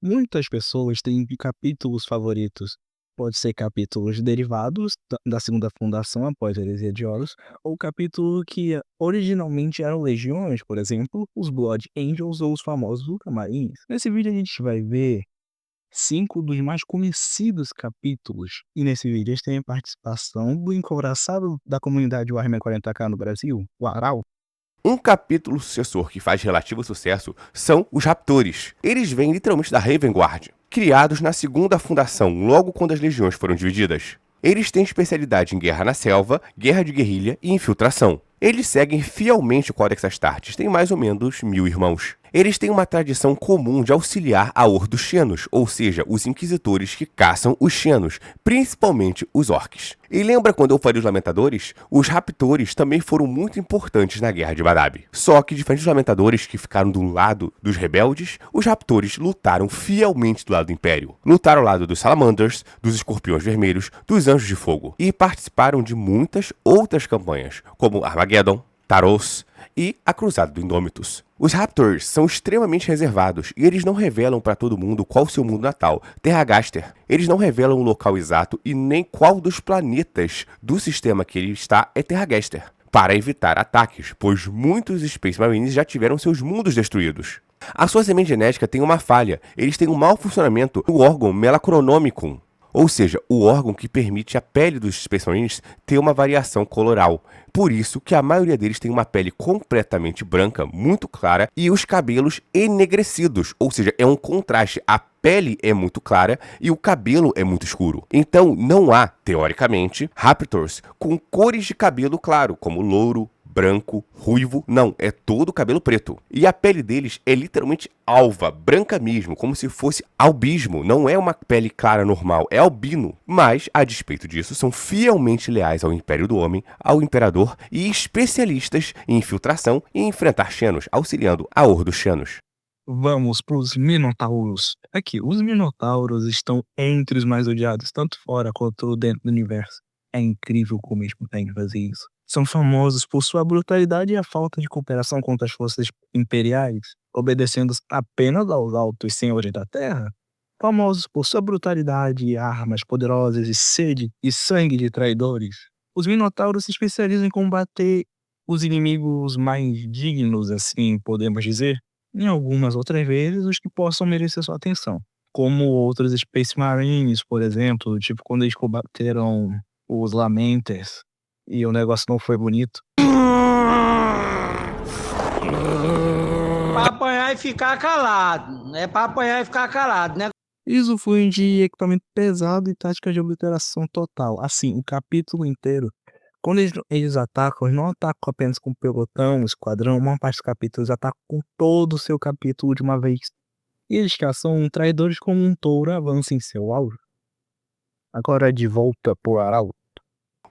Muitas pessoas têm capítulos favoritos. Pode ser capítulos derivados da segunda fundação após a heresia de Horus, ou capítulo que originalmente eram legiões, por exemplo, os Blood Angels ou os famosos Ultramarines. Nesse vídeo a gente vai ver 5 dos mais conhecidos capítulos. E nesse vídeo a gente tem a participação do encouraçado da comunidade Warhammer 40k no Brasil, o Aral. Um capítulo sucessor que faz relativo sucesso são os Raptores. Eles vêm literalmente da Raven Guard, criados na segunda fundação, logo quando as legiões foram divididas. Eles têm especialidade em guerra na selva, guerra de guerrilha e infiltração. Eles seguem fielmente o Codex Astartes, têm mais ou menos 1000 irmãos. Eles têm uma tradição comum de auxiliar a Hordos Xenos, ou seja, os inquisitores que caçam os Xenos, principalmente os orcs. E lembra quando eu falei os Lamentadores? Os Raptores também foram muito importantes na Guerra de Badab. Só que, diferente dos Lamentadores que ficaram do lado dos rebeldes, os Raptores lutaram fielmente do lado do Império. Lutaram ao lado dos Salamanders, dos Escorpiões Vermelhos, dos Anjos de Fogo. E participaram de muitas outras campanhas, como Armageddon, Taros e a Cruzada do Indômitus. Os Raptors são extremamente reservados e eles não revelam para todo mundo qual o seu mundo natal, Terragaster. Eles não revelam o local exato e nem qual dos planetas do sistema que ele está é Terragaster, para evitar ataques, pois muitos Space Marines já tiveram seus mundos destruídos. A sua semente genética tem uma falha, eles têm um mau funcionamento do órgão Melachronomicon, ou seja, o órgão que permite a pele dos Space Marines ter uma variação coloral. Por isso que a maioria deles tem uma pele completamente branca, muito clara, e os cabelos enegrecidos, ou seja, é um contraste. A pele é muito clara e o cabelo é muito escuro. Então não há, teoricamente, Raptors com cores de cabelo claro, como louro, branco, ruivo, não, é todo cabelo preto. E a pele deles é literalmente alva, branca mesmo, como se fosse albismo, não é uma pele clara normal, é albino. Mas, a despeito disso, são fielmente leais ao Império do Homem, ao Imperador e especialistas em infiltração e enfrentar Xenos, auxiliando a Hordos Xenos. Vamos para os Minotauros. Aqui, os Minotauros estão entre os mais odiados, tanto fora quanto dentro do universo. É incrível como eles conseguem fazer isso. São famosos por sua brutalidade e a falta de cooperação contra as forças imperiais, obedecendo apenas aos altos senhores da Terra. Famosos por sua brutalidade, armas poderosas e sede e sangue de traidores. Os Minotauros se especializam em combater os inimigos mais dignos, assim podemos dizer, em algumas outras vezes os que possam merecer sua atenção. Como outros Space Marines, por exemplo, tipo quando eles combateram os Lamenters e o negócio não foi bonito. Pra apanhar e ficar calado. É pra apanhar e ficar calado, né? Isso foi de equipamento pesado e tática de obliteração total. Assim, o capítulo inteiro. Quando eles atacam, eles não atacam apenas com pelotão, esquadrão, uma parte dos capítulos atacam com todo o seu capítulo de uma vez. E eles caçam traidores como um touro avança em seu alvo. Agora de volta pro Aral.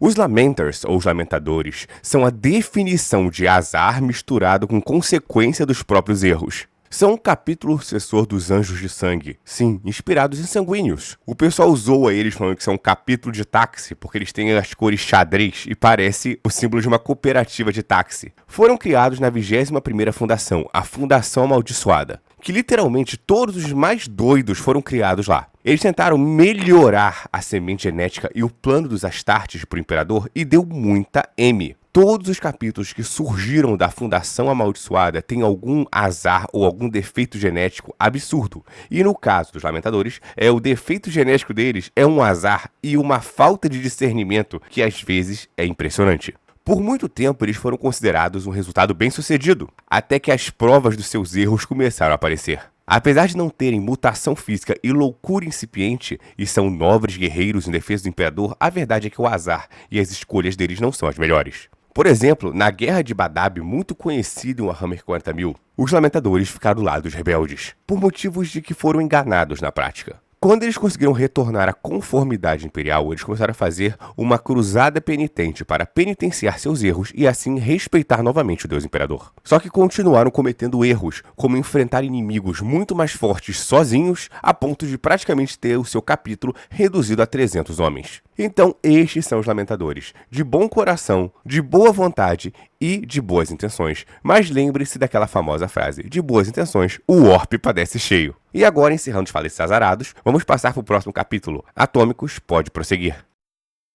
Os Lamenters, ou os Lamentadores, são a definição de azar misturado com consequência dos próprios erros. São um capítulo sucessor dos Anjos de Sangue, sim, inspirados em sanguíneos. O pessoal zoa eles falando que são um capítulo de táxi, porque eles têm as cores xadrez e parece o símbolo de uma cooperativa de táxi. Foram criados na 21ª fundação, a Fundação Amaldiçoada, que literalmente todos os mais doidos foram criados lá. Eles tentaram melhorar a semente genética e o plano dos Astartes para o Imperador e deu muita M. Todos os capítulos que surgiram da Fundação Amaldiçoada têm algum azar ou algum defeito genético absurdo. E no caso dos Lamentadores, o defeito genético deles é um azar e uma falta de discernimento que às vezes é impressionante. Por muito tempo, eles foram considerados um resultado bem-sucedido, até que as provas dos seus erros começaram a aparecer. Apesar de não terem mutação física e loucura incipiente, e são nobres guerreiros em defesa do Imperador, a verdade é que o azar e as escolhas deles não são as melhores. Por exemplo, na Guerra de Badab, muito conhecida em Warhammer 40.000, os Lamentadores ficaram do lado dos rebeldes, por motivos de que foram enganados na prática. Quando eles conseguiram retornar à conformidade imperial, eles começaram a fazer uma cruzada penitente para penitenciar seus erros e assim respeitar novamente o Deus Imperador. Só que continuaram cometendo erros, como enfrentar inimigos muito mais fortes sozinhos, a ponto de praticamente ter o seu capítulo reduzido a 300 homens. Então, estes são os Lamentadores, de bom coração, de boa vontade e de boas intenções. Mas lembre-se daquela famosa frase: de boas intenções, o orbe padece cheio. E agora, encerrando os falecidos azarados, vamos passar para o próximo capítulo. Atômicos, pode prosseguir.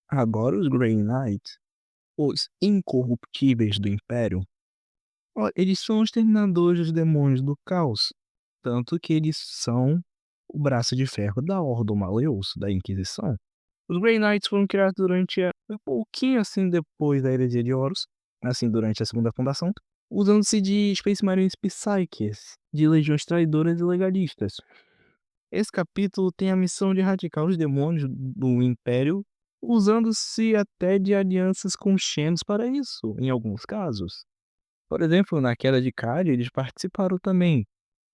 Agora os Grey Knights, os incorruptíveis do Império, eles são os terminadores dos demônios do caos. Tanto que eles são o braço de ferro da Ordem Maleus, da Inquisição. Os Grey Knights foram criados um pouquinho assim depois da Heresia de Horus, assim durante a Segunda Fundação, usando-se de Space Marines Psyches, de legiões traidoras e legalistas. Esse capítulo tem a missão de erradicar os demônios do Império, usando-se até de alianças com Xenos para isso, em alguns casos. Por exemplo, na Queda de Kali, eles participaram também.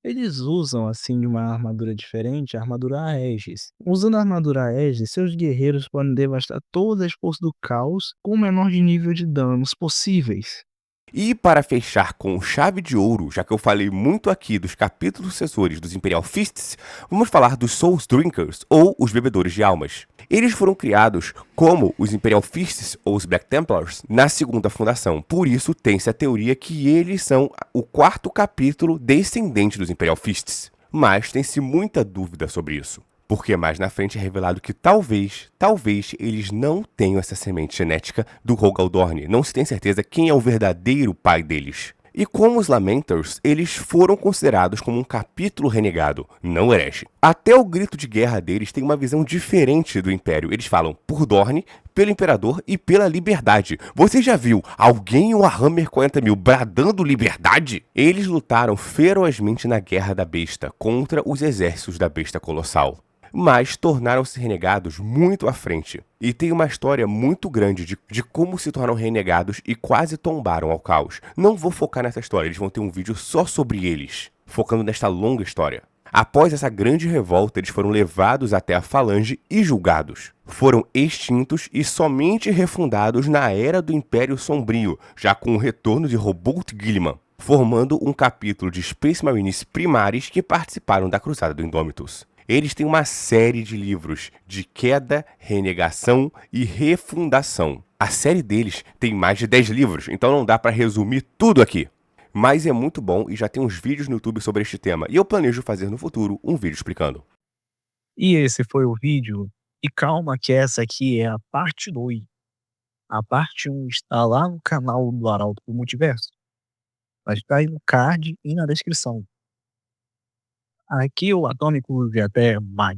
Eles usam, assim, de uma armadura diferente, a armadura Aegis. Usando a armadura Aegis, seus guerreiros podem devastar todas as forças do caos com o menor de nível de danos possíveis. E para fechar com chave de ouro, já que eu falei muito aqui dos capítulos sucessores dos Imperial Fists, vamos falar dos Souls Drinkers, ou os Bebedores de Almas. Eles foram criados como os Imperial Fists, ou os Black Templars, na Segunda Fundação. Por isso, tem-se a teoria que eles são o quarto capítulo descendente dos Imperial Fists. Mas tem-se muita dúvida sobre isso. Porque mais na frente é revelado que talvez eles não tenham essa semente genética do Rogal Dorn. Não se tem certeza quem é o verdadeiro pai deles. E como os Lamenters, eles foram considerados como um capítulo renegado, não herege. Até o grito de guerra deles tem uma visão diferente do Império. Eles falam por Dorne, pelo Imperador e pela liberdade. Você já viu alguém em Warhammer 40.000 bradando liberdade? Eles lutaram ferozmente na Guerra da Besta contra os exércitos da Besta Colossal, mas tornaram-se renegados muito à frente. E tem uma história muito grande de como se tornaram renegados e quase tombaram ao caos. Não vou focar nessa história, eles vão ter um vídeo só sobre eles, focando nesta longa história. Após essa grande revolta, eles foram levados até a Falange e julgados. Foram extintos e somente refundados na Era do Império Sombrio, já com o retorno de Roboute Guilliman, formando um capítulo de Space Marines primares que participaram da Cruzada do Indomitus. Eles têm uma série de livros de queda, renegação e refundação. A série deles tem mais de 10 livros, então não dá para resumir tudo aqui. Mas é muito bom e já tem uns vídeos no YouTube sobre este tema. E eu planejo fazer no futuro um vídeo explicando. E esse foi o vídeo. E calma que essa aqui é a parte 2. A parte 1 está lá no canal do Arauto do Multiverso. Vai ficar aí no card e na descrição. Aqui o Atômico e até mais.